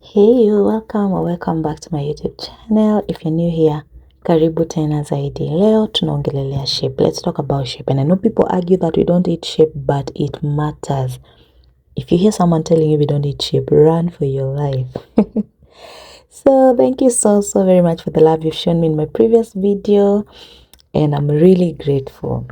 Hey you, welcome or welcome back to my YouTube channel. If you're new here, karibu tena zaidi. Leo tunaongelelea shape. Let's talk about shape. And I know people argue that we don't eat shape, but it matters. If you hear someone telling you we don't eat shape, run for your life. So thank you so very much for the love you've shown me in my previous video, and I'm really grateful.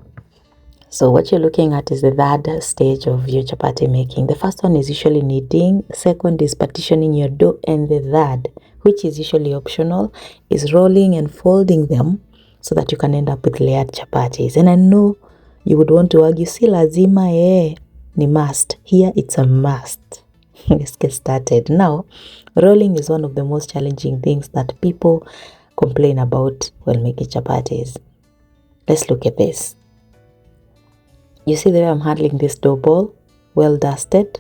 So what you're looking at is the third stage of your chapati making. The first one is usually kneading, second is partitioning your dough, and the third, which is usually optional, is rolling and folding them so that you can end up with layered chapatis. And I know you would want to argue, si lazima ni must. Here it's a must. Let's get started. Now, rolling is one of the most challenging things that people complain about when making chapatis. Let's look at this. You see the way I'm handling this dough ball, well dusted,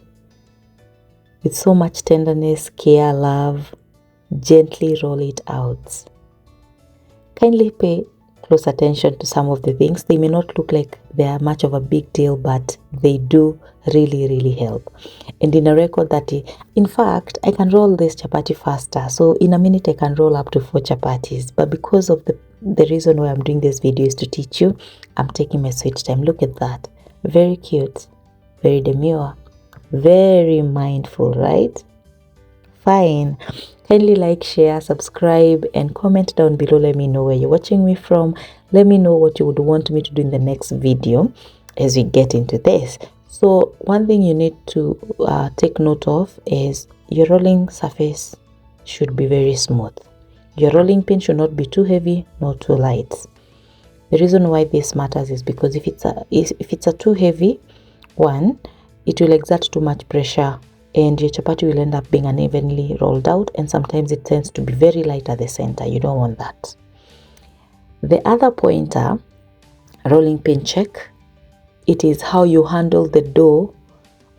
with so much tenderness, care, love. Gently roll it out. Kindly pay close attention to some of the things. They may not look like they are much of a big deal, but they do really help. And in a record that, in fact, I can roll this chapati faster. So in a minute, I can roll up to 4 chapatis. But because of the reason why I'm doing this video is to teach you, I'm taking my sweet time. Look at that. Very cute, very demure, very mindful, right? Fine. Kindly like, share, subscribe, and comment down below. Let me know where you're watching me from. Let me know what you would want me to do in the next video as we get into this. So one thing you need to take note of is your rolling surface should be very smooth. Your rolling pin should not be too heavy, nor too light. The reason why this matters is because if it's a too heavy one, it will exert too much pressure and your chapati will end up being unevenly rolled out, and sometimes it tends to be very light at the center. You don't want that. The other pointer, rolling pin check, it is how you handle the dough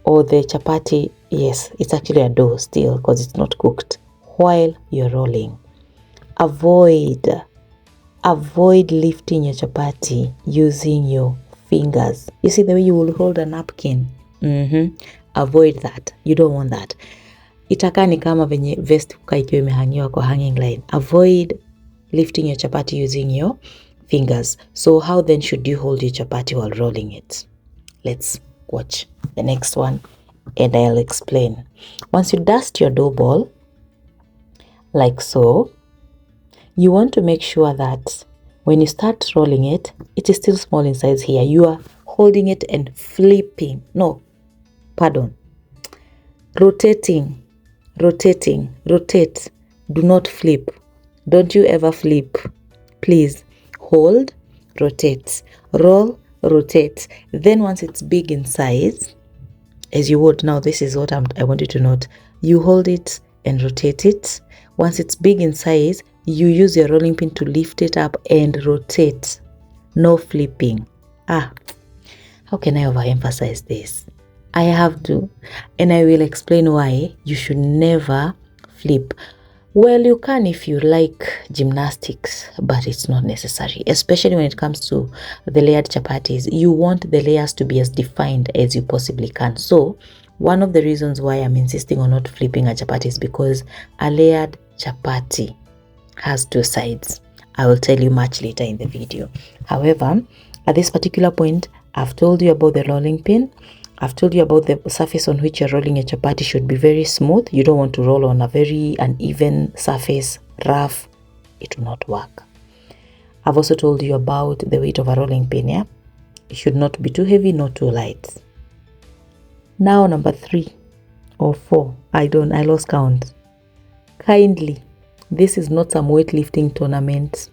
or the chapati. Yes, it's actually a dough still because it's not cooked while you're rolling. Avoid lifting your chapati using your fingers. You see the way you will hold a napkin? Avoid that. You don't want that. Itakaa ni kama venye vest kukaa ikiwa imehangiwa kwa hanging line. Avoid lifting your chapati using your fingers. So how then should you hold your chapati while rolling it? Let's watch the next one and I'll explain. Once you dust your dough ball like so, you want to make sure that when you start rolling it, it is still small in size here. You are holding it and flipping. No, pardon. Rotating. Rotate. Do not flip. Don't you ever flip. Please hold, rotate. Roll, rotate. Then once it's big in size, as you would, now this is what I want you to note. You hold it and rotate it. Once it's big in size, you use your rolling pin to lift it up and rotate. No flipping. How can I overemphasize this? I have to, and I will explain why you should never flip. Well, you can if you like gymnastics, but it's not necessary, especially when it comes to the layered chapatis. You want the layers to be as defined as you possibly can. So one of the reasons why I'm insisting on not flipping a chapati is because a layered chapati has 2 sides. I will tell you much later in the video. However, at this particular point, I've told you about the rolling pin. I've told you about the surface on which you're rolling a chapati should be very smooth. You don't want to roll on a very uneven surface, rough. It will not work. I've also told you about the weight of a rolling pin. Yeah, it should not be too heavy, not too light. Now number 3 or 4, I lost count. Kindly, this is not some weightlifting tournament.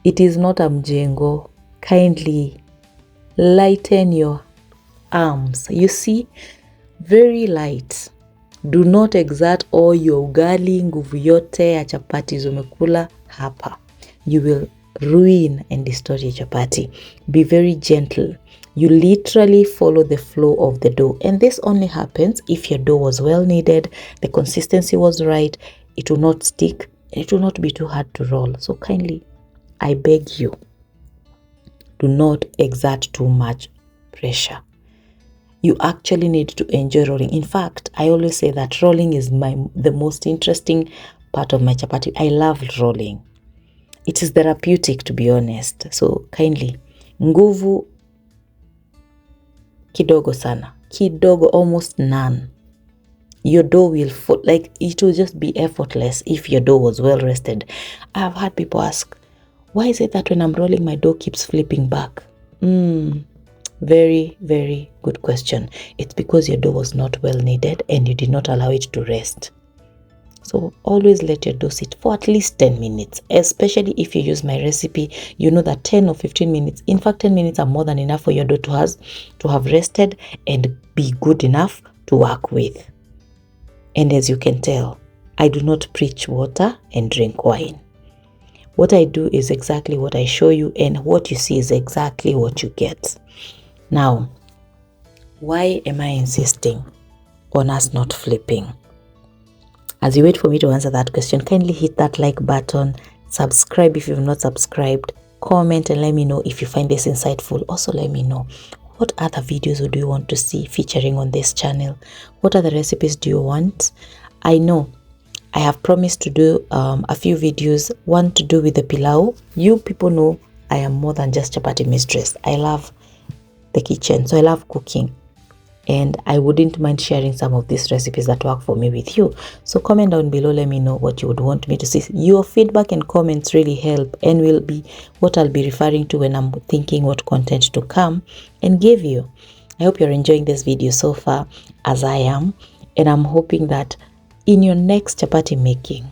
It is not a mjengo. Kindly lighten your arms. You see, very light. Do not exert all your ugali, nguvu yote ya chapati zumekula hapa. You will ruin and destroy your chapati. Be very gentle. You literally follow the flow of the dough. And this only happens if your dough was well kneaded, the consistency was right, it will not stick, and it will not be too hard to roll. So kindly, I beg you, do not exert too much pressure. You actually need to enjoy rolling. In fact, I always say that rolling is the most interesting part of my chapati. I love rolling. It is therapeutic, to be honest. So kindly, nguvu kidogo sana, kidogo, almost none. Your dough will like it will just be effortless if your dough was well rested. I've had people ask, why is it that when I'm rolling my dough keeps flipping back? Very, very good question. It's because your dough was not well kneaded and you did not allow it to rest. So always let your dough sit for at least 10 minutes, especially if you use my recipe. You know that 10 or 15 minutes, in fact 10 minutes are more than enough for your dough to have rested and be good enough to work with. And as you can tell, I do not preach water and drink wine. What I do is exactly what I show you, and what you see is exactly what you get. Now, why am I insisting on us not flipping? As you wait for me to answer that question, kindly hit that like button, subscribe if you've not subscribed, comment and let me know if you find this insightful. Also let me know, what other videos do you want to see featuring on this channel? What other recipes do you want? I know I have promised to do a few videos, one to do with the pilau. You people know I am more than just chapati mistress. I love the kitchen, so I love cooking. And I wouldn't mind sharing some of these recipes that work for me with you. So comment down below, let me know what you would want me to see. Your feedback and comments really help and will be what I'll be referring to when I'm thinking what content to come and give you. I hope you're enjoying this video so far as I am. And I'm hoping that in your next chapati making,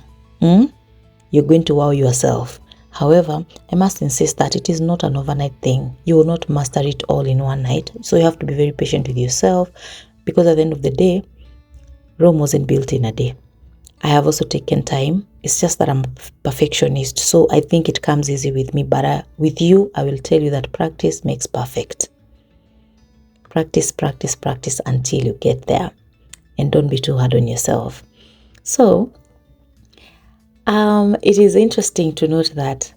you're going to wow yourself. However, I must insist that it is not an overnight thing. You will not master it all in one night. So you have to be very patient with yourself, because at the end of the day, Rome wasn't built in a day. I have also taken time. It's just that I'm a perfectionist. So I think it comes easy with me. But with you, I will tell you that practice makes perfect. Practice, practice, practice until you get there. And don't be too hard on yourself. So, it is interesting to note that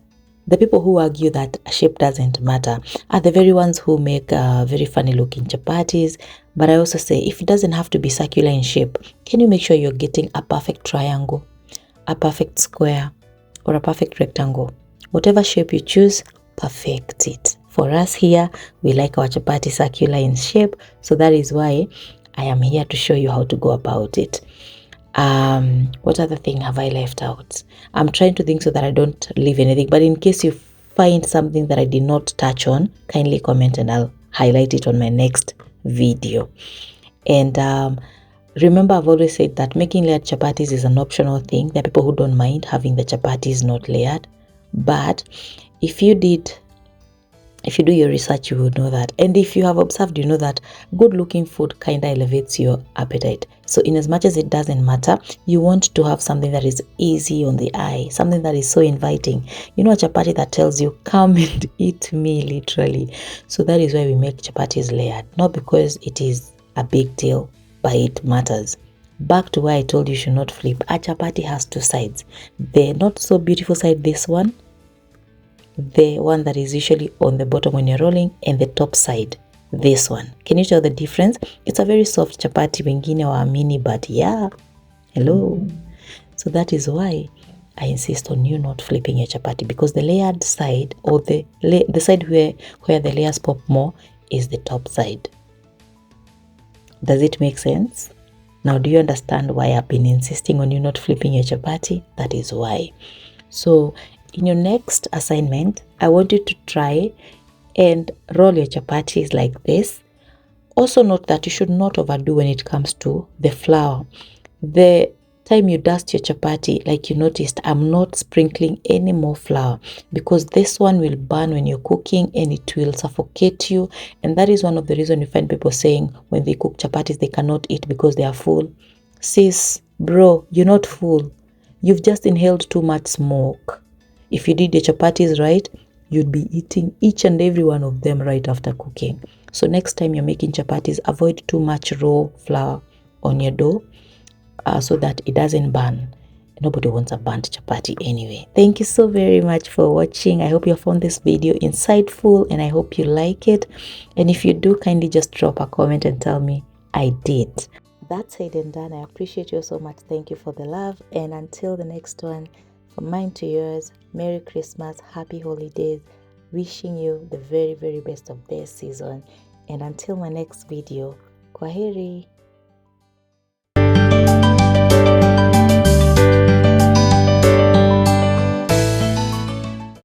the people who argue that shape doesn't matter are the very ones who make very funny looking chapatis. But I also say, if it doesn't have to be circular in shape, can you make sure you're getting a perfect triangle, a perfect square, or a perfect rectangle? Whatever shape you choose, perfect it. For us here, we like our chapati circular in shape. So that is why I am here to show you how to go about it. What other thing have I left out? I'm trying to think so that I don't leave anything, but in case you find something that I did not touch on, kindly comment and I'll highlight it on my next video. And remember, I've always said that making layered chapatis is an optional thing. There are people who don't mind having the chapatis not layered, but if you do your research, you will know that. And if you have observed, you know that good looking food kind of elevates your appetite. So in as much as it doesn't matter, you want to have something that is easy on the eye, something that is so inviting. You know, a chapati that tells you, come and eat me, literally. So that is why we make chapatis layered, not because it is a big deal, but it matters. Back to why I told you should not flip. A chapati has two sides. The not so beautiful side, this one, the one that is usually on the bottom when you're rolling, and the top side, this one. Can you tell the difference? It's a very soft chapati, wengine waamini, but yeah, hello. So that is why I insist on you not flipping your chapati, because the layered side, or the side where the layers pop more, is the top side. Does it make sense? Now, do you understand why I've been insisting on you not flipping your chapati? That is why. So in your next assignment, I want you to try and roll your chapatis like this. Also note that you should not overdo when it comes to the flour. The time you dust your chapati, like you noticed, I'm not sprinkling any more flour, because this one will burn when you're cooking and it will suffocate you. And that is one of the reasons you find people saying when they cook chapatis, they cannot eat because they are full. Sis, bro, you're not full. You've just inhaled too much smoke. If you did your chapatis right, you'd be eating each and every one of them right after cooking. So next time you're making chapatis, avoid too much raw flour on your dough so that it doesn't burn. Nobody wants a burnt chapati anyway. Thank you so very much for watching. I hope you found this video insightful and I hope you like it. And if you do, kindly just drop a comment and tell me I did. That's said and done. I appreciate you so much. Thank you for the love. And until the next one, from mine to yours, Merry Christmas, Happy Holidays. Wishing you the very, very best of this season. And until my next video, kwaheri.